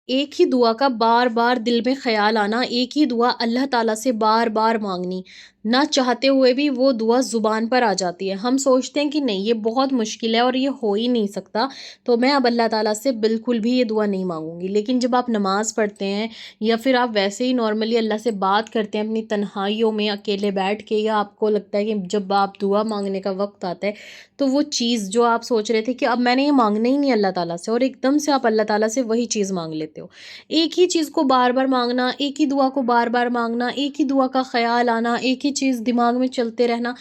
ایک ہی دعا کا بار بار دل میں خیال آنا، ایک ہی دعا اللہ تعالیٰ سے بار بار مانگنی، نہ چاہتے ہوئے بھی وہ دعا زبان پر آ جاتی ہے. ہم سوچتے ہیں کہ نہیں یہ بہت مشکل ہے اور یہ ہو ہی نہیں سکتا، تو میں اب اللہ تعالیٰ سے بالکل بھی یہ دعا نہیں مانگوں گی. لیکن جب آپ نماز پڑھتے ہیں یا پھر آپ ویسے ہی نارملی اللہ سے بات کرتے ہیں اپنی تنہائیوں میں اکیلے بیٹھ کے، یا آپ کو لگتا ہے کہ جب آپ دعا مانگنے کا وقت آتا ہے تو وہ چیز جو آپ سوچ رہے تھے کہ اب میں نے یہ مانگنا ہی نہیں اللہ تعالیٰ سے، اور ایک دم سے آپ اللہ تعالیٰ سے وہی چیز مانگ لیتے ہو. ایک ہی چیز کو بار بار مانگنا، ایک ہی دعا کو بار بار مانگنا، ایک ہی دعا کا خیال آنا، ایک ہی چیز دماغ میں چلتے رہنا،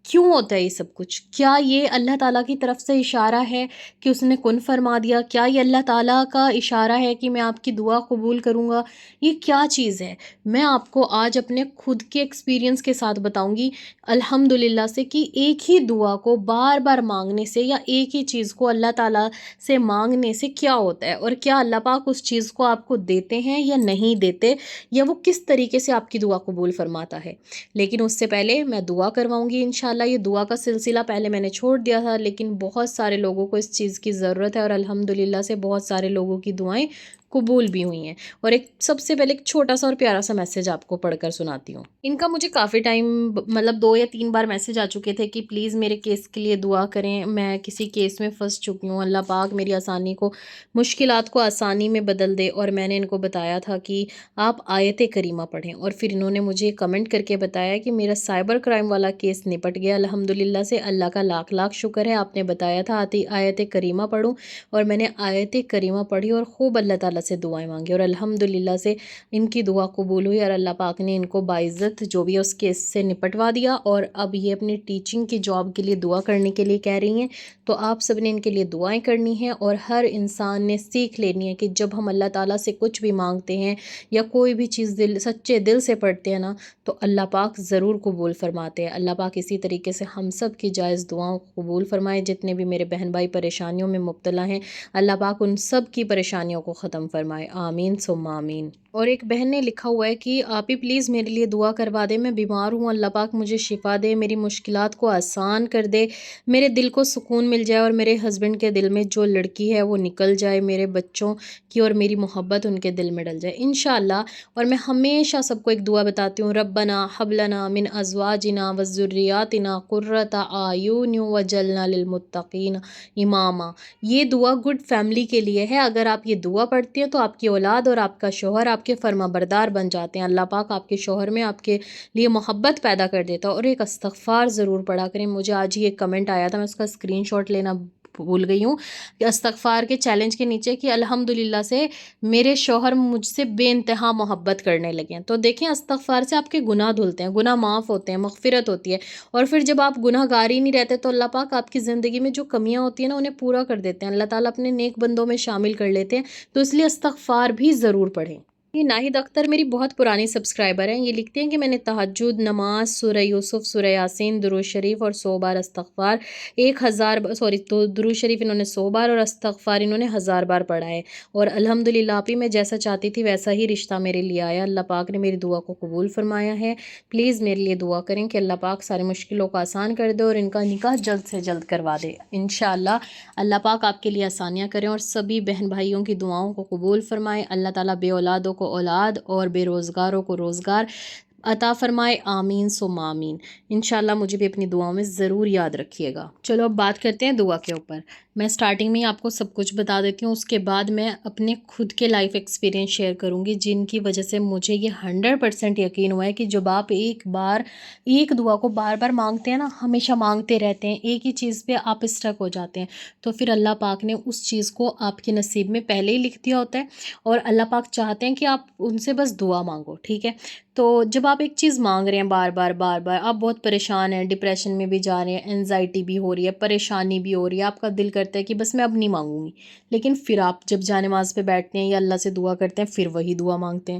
کیوں ہوتا ہے یہ سب کچھ؟ کیا یہ اللہ تعالیٰ کی طرف سے اشارہ ہے کہ اس نے کن فرما دیا؟ کیا یہ اللہ تعالیٰ کا اشارہ ہے کہ میں آپ کی دعا قبول کروں گا؟ یہ کیا چیز ہے؟ میں آپ کو آج اپنے خود کے ایکسپیرینس کے ساتھ بتاؤں گی الحمدللہ سے کہ ایک ہی دعا کو بار بار مانگنے سے یا ایک ہی چیز کو اللہ تعالیٰ سے مانگنے سے کیا ہوتا ہے، اور کیا اللہ پاک اس چیز کو آپ کو دیتے ہیں یا نہیں دیتے، یا وہ کس طریقے سے آپ کی دعا قبول فرماتا ہے. لیکن اس سے پہلے میں دعا کرواؤں گی انشاءاللہ. یہ دعا کا سلسلہ پہلے میں نے چھوڑ دیا تھا، لیکن بہت سارے لوگوں کو اس چیز کی ضرورت ہے اور الحمدللہ سے بہت سارے لوگوں کی دعائیں قبول بھی ہوئی ہیں. اور ایک سب سے پہلے ایک چھوٹا سا اور پیارا سا میسج آپ کو پڑھ کر سناتی ہوں. ان کا مجھے کافی ٹائم مطلب 2 یا 3 بار میسج آ چکے تھے کہ پلیز میرے کیس کے لیے دعا کریں، میں کسی کیس میں پھنس چکی ہوں، اللہ پاک میری آسانی کو، مشکلات کو آسانی میں بدل دے. اور میں نے ان کو بتایا تھا کہ آپ آیت کریمہ پڑھیں، اور پھر انہوں نے مجھے کمنٹ کر کے بتایا کہ میرا سائبر کرائم والا کیس نپٹ گیا الحمدللہ سے. اللہ کا لاکھ لاکھ شکر ہے، آپ نے بتایا تھا آیت کریمہ پڑھوں، اور میں نے آیت کریمہ پڑھی اور خوب اللہ تعالیٰ سے دعائیں مانگی، اور الحمدللہ سے ان کی دعا قبول ہوئی، اور اللہ پاک نے ان کو باعزت جو بھی اس کیس سے نپٹوا دیا. اور اب یہ اپنی ٹیچنگ کی جاب کے لیے دعا کرنے کے لیے کہہ رہی ہیں. تو آپ سب نے ان کے لیے دعائیں کرنی ہیں، اور ہر انسان نے سیکھ لینی ہے کہ جب ہم اللہ تعالیٰ سے کچھ بھی مانگتے ہیں یا کوئی بھی چیز سچے دل سے پڑھتے ہیں نا، تو اللہ پاک ضرور قبول فرماتے ہیں. اللہ پاک اسی طریقے سے ہم سب کی جائز دعاؤں کو قبول فرمائے. جتنے بھی میرے بہن بھائی پریشانیوں میں مبتلا ہیں، اللہ پاک ان سب کی پریشانیوں کو ختم فرمائے. آمین ثم آمین. اور ایک بہن نے لکھا ہوا ہے کہ آپ ہی پلیز میرے لیے دعا کروا دیں، میں بیمار ہوں، اللہ پاک مجھے شفا دے، میری مشکلات کو آسان کر دے، میرے دل کو سکون مل جائے، اور میرے ہسبینڈ کے دل میں جو لڑکی ہے وہ نکل جائے، میرے بچوں کی اور میری محبت ان کے دل میں ڈل جائے انشاءاللہ. اور میں ہمیشہ سب کو ایک دعا بتاتی ہوں، ربنا حب لنا من ازواجنا وذریاتنا قرۃ اعین وجعلنا للمتقین اماما. یہ دعا گڈ فیملی کے لیے ہے. اگر آپ یہ دعا پڑھتی ہیں تو آپ کی اولاد اور آپ کا شوہر آپ کے فرما بردار بن جاتے ہیں. اللہ پاک آپ کے شوہر میں آپ کے لیے محبت پیدا کر دیتا ہے. اور ایک استغفار ضرور پڑھا کریں. مجھے آج ہی ایک کمنٹ آیا تھا، میں اس کا اسکرین شاٹ لینا بھول گئی ہوں، کہ استغفار کے چیلنج کے نیچے کہ الحمدللہ سے میرے شوہر مجھ سے بے انتہا محبت کرنے لگے ہیں. تو دیکھیں استغفار سے آپ کے گناہ دھلتے ہیں، گناہ معاف ہوتے ہیں، مغفرت ہوتی ہے. اور پھر جب آپ گناہ گار ہی نہیں رہتے تو اللہ پاک آپ کی زندگی میں جو کمیاں ہوتی ہیں نا انہیں پورا کر دیتے ہیں. اللہ تعالیٰ اپنے نیک بندوں میں شامل کر لیتے ہیں. تو اس لیے استغفار بھی ضرور پڑھیں. یہ ناہید اختر میری بہت پرانی سبسکرائبر ہیں. یہ لکھتے ہیں کہ میں نے تہجد، نماز، سورہ یوسف، سورہ یاسین، درود شریف اور 100 بار استغفار 1000 تو درود شریف انہوں نے 100 بار اور استغفار انہوں نے 1000 بار پڑھا ہے. اور الحمدللہ آپ ہی میں جیسا چاہتی تھی ویسا ہی رشتہ میرے لیے آیا. اللہ پاک نے میری دعا کو قبول فرمایا ہے. پلیز میرے لیے دعا کریں کہ اللہ پاک سارے مشکلوں کو آسان کر دے اور ان کا نکاح جلد سے جلد کروا دے انشاءاللہ. اللہ پاک آپ کے لیے آسانیاں کریں اور سبھی بہن بھائیوں کی دعاؤں کو قبول فرمائے. اللہ تعالیٰ بے اولادوں کو اولاد اور بے روزگاروں کو روزگار عطا فرمائے. آمین ثم آمین. انشاءاللہ مجھے بھی اپنی دعاؤں میں ضرور یاد رکھیے گا. چلو اب بات کرتے ہیں دعا کے اوپر. میں سٹارٹنگ میں آپ کو سب کچھ بتا دیتی ہوں، اس کے بعد میں اپنے خود کے لائف ایکسپیرینس شیئر کروں گی جن کی وجہ سے مجھے یہ 100% یقین ہوا ہے کہ جب آپ ایک دعا کو بار بار مانگتے ہیں نا، ہمیشہ مانگتے رہتے ہیں، ایک ہی چیز پہ آپ اسٹک ہو جاتے ہیں، تو پھر اللہ پاک نے اس چیز کو آپ کے نصیب میں پہلے ہی لکھ دیا ہوتا ہے. اور اللہ پاک چاہتے ہیں کہ آپ ان سے بس دعا مانگو، ٹھیک ہے. تو جب آپ ایک چیز مانگ رہے ہیں بار بار آپ بہت پریشان ہیں، ڈپریشن میں بھی جا رہے ہیں، انزائٹی بھی ہو رہی ہے، پریشانی بھی ہو رہی ہے، آپ کا دل کرتا ہے کہ بس میں اب نہیں مانگوں گی، لیکن پھر آپ جب جا نماز پہ بیٹھتے ہیں یا اللہ سے دعا کرتے ہیں پھر وہی دعا مانگتے ہیں.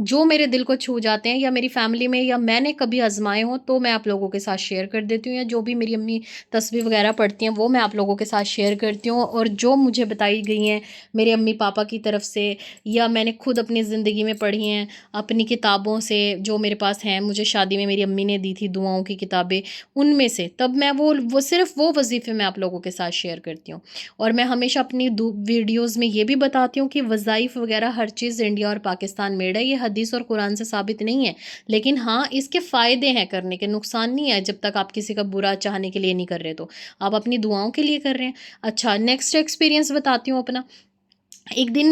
جو میرے دل کو چھو جاتے ہیں یا میری فیملی میں یا میں نے کبھی آزمائے ہوں تو میں آپ لوگوں کے ساتھ شیئر کر دیتی ہوں، یا جو بھی میری امی تسبیح وغیرہ پڑھتی ہیں وہ میں آپ لوگوں کے ساتھ شیئر کرتی ہوں، اور جو مجھے بتائی گئی ہیں میرے امی پاپا کی طرف سے یا میں نے خود اپنی زندگی میں پڑھی ہیں اپنی کتابوں سے جو میرے پاس ہیں، مجھے شادی میں میری امی نے دی تھی دعاؤں کی کتابیں، ان میں سے تب میں وہ صرف وہ وظیفے میں آپ لوگوں کے ساتھ شیئر کرتی ہوں۔ اور میں ہمیشہ اپنی ویڈیوز میں یہ بھی بتاتی ہوں کہ وظائف وغیرہ ہر چیز انڈیا اور پاکستان میڈ ہے، یہ حدیث اور قرآن سے ثابت نہیں ہے، لیکن ہاں اس کے فائدے ہیں کرنے کے، نقصان نہیں ہے جب تک آپ کسی کا برا چاہنے کے لیے نہیں کر رہے، تو آپ اپنی دعاؤں کے لیے کر رہے ہیں۔ اچھا، نیکسٹ ایکسپیرینس بتاتی ہوں اپنا۔ ایک دن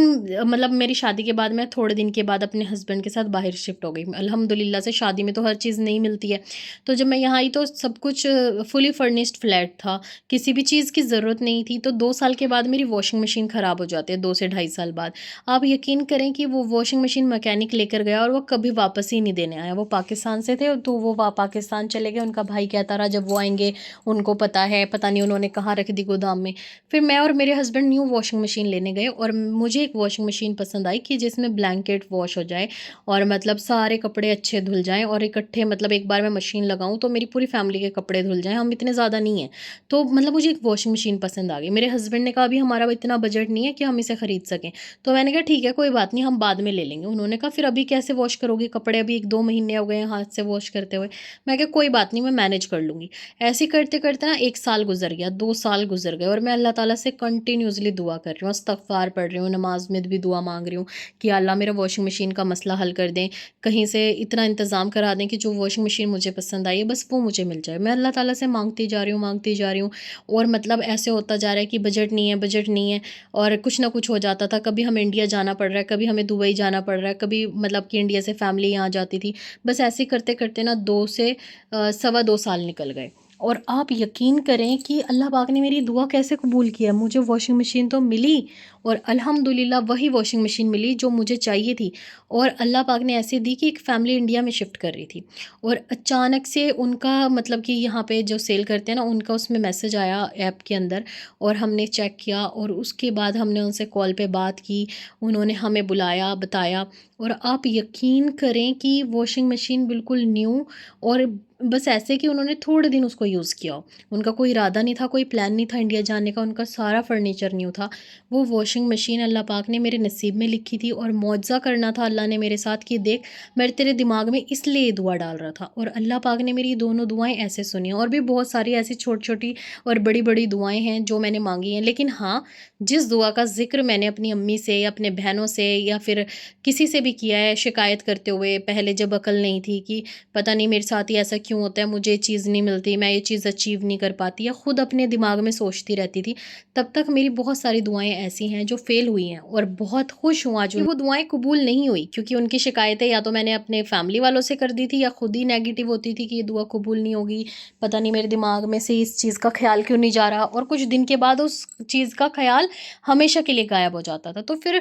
مطلب میری شادی کے بعد میں تھوڑے دن کے بعد اپنے ہسبینڈ کے ساتھ باہر شفٹ ہو گئی، الحمدللہ سے شادی میں تو ہر چیز نہیں ملتی ہے، تو جب میں یہاں آئی تو سب کچھ فلی فرنسڈ فلیٹ تھا، کسی بھی چیز کی ضرورت نہیں تھی، تو 2 سال کے بعد میری واشنگ مشین خراب ہو جاتی ہے، 2 سے 2.5 سال بعد۔ آپ یقین کریں کہ وہ واشنگ مشین مکینک لے کر گیا اور وہ کبھی واپس ہی نہیں دینے آیا، وہ پاکستان سے تھے تو وہ پاکستان چلے گئے، ان کا بھائی کہتا رہا جب وہ آئیں گے ان کو پتہ ہے، پتہ نہیں انہوں نے کہاں رکھ دی گودام میں۔ پھر میں اور میرے ہسبینڈ نیو واشنگ مشین لینے گئے، اور مجھے ایک واشنگ مشین پسند آئی کہ جس میں بلینکٹ واش ہو جائے اور مطلب سارے کپڑے اچھے دھل جائیں اور اکٹھے، مطلب ایک بار میں مشین لگاؤں تو میری پوری فیملی کے کپڑے دھل جائیں، ہم اتنے زیادہ نہیں ہیں، تو مطلب مجھے ایک واشنگ مشین پسند آ گئی۔ میرے ہسبینڈ نے کہا ابھی ہمارا اتنا بجٹ نہیں ہے کہ ہم اسے خرید سکیں، تو میں نے کہا ٹھیک ہے کوئی بات نہیں، ہم بعد میں لے لیں گے۔ انہوں نے کہا پھر ابھی کیسے واش کرو گی کپڑے، ابھی 1-2 مہینے ہو گئے ہیں ہاتھ سے واش کرتے ہوئے۔ میں کہا کوئی بات نہیں، میں مینیج کر لوں گی۔ ایسے کرتے کرتے نا 1 سال گزر گیا، 2 سال گزر گئے، اور میں اللہ تعالیٰ سے کنٹینیوسلی دعا کر رہی ہوں، استغفار پڑھ رہی ہوں، نماز میں بھی دعا مانگ رہی ہوں کہ اللہ میرا واشنگ مشین کا مسئلہ حل کر دیں، کہیں سے اتنا انتظام کرا دیں کہ جو واشنگ مشین مجھے پسند آئی ہے بس وہ مجھے مل جائے۔ میں اللہ تعالیٰ سے مانگتی جا رہی ہوں، مانگتی جا رہی ہوں، اور مطلب ایسے ہوتا جا رہا ہے کہ بجٹ نہیں ہے، بجٹ نہیں ہے، اور کچھ نہ کچھ ہو جاتا تھا، کبھی ہمیں انڈیا جانا پڑ رہا ہے، کبھی ہمیں دبئی جانا پڑ رہا ہے، کبھی مطلب کہ انڈیا سے فیملی یہاں جاتی تھی، بس ایسے کرتے کرتے نا 2 سے 2.25 سال نکل گئے۔ اور آپ یقین کریں کہ اللہ پاک نے میری دعا کیسے قبول کیا، مجھے واشنگ مشین تو ملی، اور الحمدللہ وہی واشنگ مشین ملی جو مجھے چاہیے تھی، اور اللہ پاک نے ایسے دی کہ ایک فیملی انڈیا میں شفٹ کر رہی تھی، اور اچانک سے ان کا مطلب کہ یہاں پہ جو سیل کرتے ہیں نا ان کا اس میں میسج آیا ایپ کے اندر، اور ہم نے چیک کیا، اور اس کے بعد ہم نے ان سے کال پہ بات کی، انہوں نے ہمیں بلایا، بتایا، اور آپ یقین کریں کہ واشنگ مشین بالکل نیو، اور بس ایسے کہ انہوں نے تھوڑے دن اس کو یوز کیا ہو، ان کا کوئی ارادہ نہیں تھا، کوئی پلان نہیں تھا انڈیا جانے کا، ان کا سارا فرنیچر نیو تھا۔ وہ واشنگ مشین اللہ پاک نے میرے نصیب میں لکھی تھی، اور معجزہ کرنا تھا اللہ نے میرے ساتھ کہ دیکھ میں تیرے دماغ میں اس لیے یہ دعا ڈال رہا تھا، اور اللہ پاک نے میری دونوں دعائیں ایسے سنی، اور بھی بہت ساری ایسی چھوٹی چھوٹی اور بڑی بڑی دعائیں ہیں جو میں نے مانگی ہیں، لیکن ہاں جس دعا کا ذکر میں نے اپنی امی سے یا اپنے بہنوں سے یا پھر کسی سے بھی کیا ہے شکایت کرتے ہوئے، پہلے جب عقل نہیں تھی کہ پتہ نہیں میرے ساتھ ہی ایسا کیوں ہوتا ہے، مجھے یہ چیز نہیں ملتی، میں یہ چیز اچیو نہیں کر پاتی، یا خود اپنے دماغ میں سوچتی رہتی تھی، تب تک میری بہت ساری دعائیں ایسی ہیں جو فیل ہوئی ہیں، اور بہت خوش ہوں آج وہ دعائیں قبول نہیں ہوئی، کیونکہ ان کی شکایتیں یا تو میں نے اپنے فیملی والوں سے کر دی تھی، یا خود ہی نیگیٹو ہوتی تھی کہ یہ دعا قبول نہیں ہوگی، پتہ نہیں میرے دماغ میں سے اس چیز کا خیال کیوں نہیں جا رہا، اور کچھ دن کے بعد اس چیز کا خیال ہمیشہ کے لیے غائب ہو جاتا تھا۔ تو پھر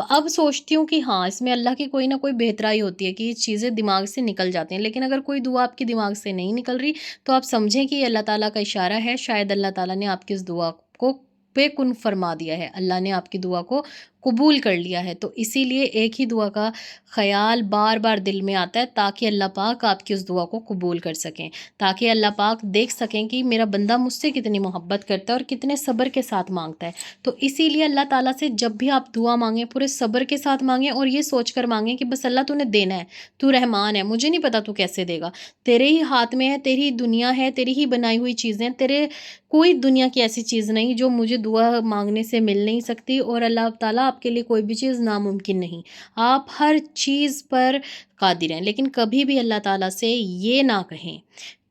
اب سوچتی ہوں کہ ہاں اس میں اللہ کی کوئی نہ کوئی بہترائی ہوتی ہے کہ یہ چیزیں دماغ سے نکل جاتی ہیں، لیکن اگر کوئی دعا آپ کی دماغ سے نہیں نکل رہی تو آپ سمجھیں کہ یہ اللہ تعالیٰ کا اشارہ ہے، شاید اللہ تعالیٰ نے آپ کی اس دعا کو بے کن فرما دیا ہے، اللہ نے آپ کی دعا کو قبول کر لیا ہے، تو اسی لیے ایک ہی دعا کا خیال بار بار دل میں آتا ہے تاکہ اللہ پاک آپ کی اس دعا کو قبول کر سکیں، تاکہ اللہ پاک دیکھ سکیں کہ میرا بندہ مجھ سے کتنی محبت کرتا ہے اور کتنے صبر کے ساتھ مانگتا ہے۔ تو اسی لیے اللہ تعالیٰ سے جب بھی آپ دعا مانگیں پورے صبر کے ساتھ مانگیں، اور یہ سوچ کر مانگیں کہ بس اللہ تو نے دینا ہے، تو رحمان ہے، مجھے نہیں پتا تو کیسے دے گا، تیرے ہی ہاتھ میں ہے، تیری ہی دنیا ہے، تیری ہی بنائی ہوئی چیزیں، تیرے کوئی دنیا کی ایسی چیز نہیں جو مجھے دعا مانگنے سے مل نہیں سکتی، اور اللہ تعالیٰ آپ کے لیے کوئی بھی چیز ناممکن نہیں، آپ ہر چیز پر قادر ہیں، لیکن کبھی بھی اللہ تعالیٰ سے یہ نہ کہیں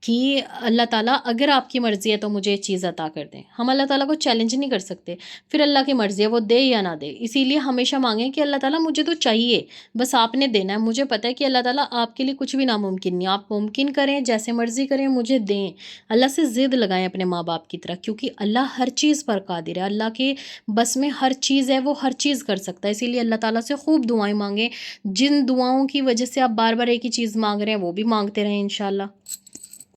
کہ اللہ تعالیٰ اگر آپ کی مرضی ہے تو مجھے یہ چیز عطا کر دیں، ہم اللہ تعالیٰ کو چیلنج نہیں کر سکتے، پھر اللہ کی مرضی ہے وہ دے یا نہ دے، اسی لیے ہمیشہ مانگیں کہ اللہ تعالیٰ مجھے تو چاہیے، بس آپ نے دینا ہے، مجھے پتہ ہے کہ اللہ تعالیٰ آپ کے لیے کچھ بھی ناممکن نہیں، آپ ممکن کریں جیسے مرضی کریں مجھے دیں، اللہ سے ضد لگائیں اپنے ماں باپ کی طرح، کیونکہ اللہ ہر چیز پر قادر ہے، اللہ کے بس میں ہر چیز ہے، وہ ہر چیز کر سکتا ہے، اسی لیے اللہ تعالیٰ سے خوب دعائیں مانگیں، جن دعاؤں کی وجہ سے آپ بار بار ایک ہی چیز مانگ رہے ہیں وہ بھی مانگتے رہیں انشاءاللہ۔